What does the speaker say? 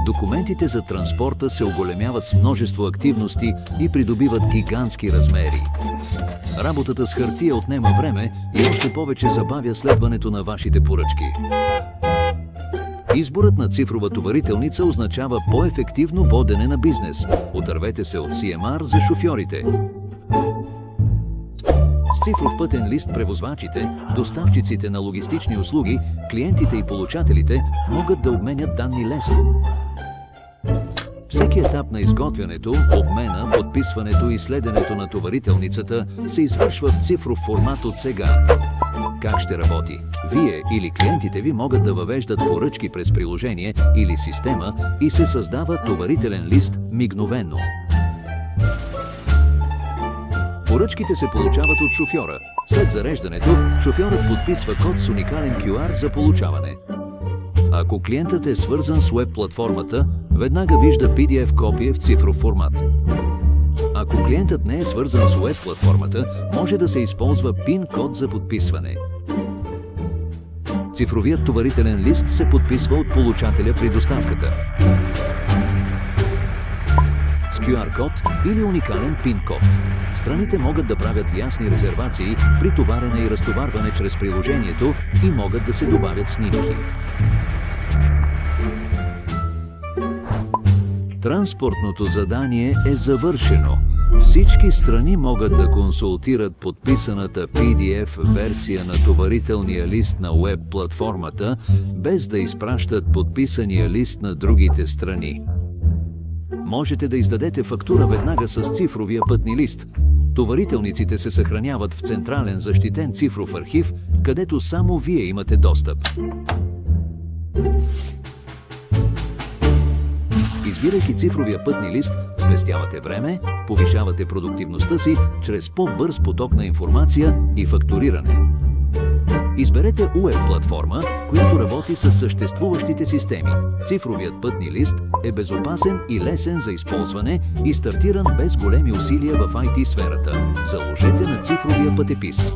Документите за транспорта се оголемяват с множество активности и придобиват гигантски размери. Работата с хартия отнема време и още повече забавя следването на вашите поръчки. Изборът на цифрова товарителница означава по-ефективно водене на бизнес. Отървете се от CMR за шофьорите. С цифров пътен лист превозвачите, доставчиците на логистични услуги, клиентите и получателите могат да обменят данни лесно. Всеки етап на изготвянето, обмена, подписването и следенето на товарителницата се извършва в цифров формат от сега. Как ще работи? Вие или клиентите ви могат да въвеждат поръчки през приложение или система и се създава товарителен лист мигновено. Поръчките се получават от шофьора. След зареждането, шофьорът подписва код с уникален QR за получаване. Ако клиентът е свързан с веб-платформата, веднага вижда PDF копие в цифров формат. Ако клиентът не е свързан с веб-платформата, може да се използва PIN код за подписване. Цифровият товарителен лист се подписва от получателя при доставката с QR код или уникален PIN код. Страните могат да правят ясни резервации при товарене и разтоварване чрез приложението и могат да се добавят снимки. Транспортното задание е завършено. Всички страни могат да консултират подписаната PDF версия на товарителния лист на веб-платформата, без да изпращат подписания лист на другите страни. Можете да издадете фактура веднага с цифровия пътни лист. Товарителниците се съхраняват в централен защитен цифров архив, където само вие имате достъп. Избирайки цифровия пътни лист, спестявате време, повишавате продуктивността си чрез по-бърз поток на информация и фактуриране. Изберете web-платформа, която работи с съществуващите системи. Цифровият пътни лист е безопасен и лесен за използване и стартиран без големи усилия в IT сферата. Заложете на цифровия пътепис.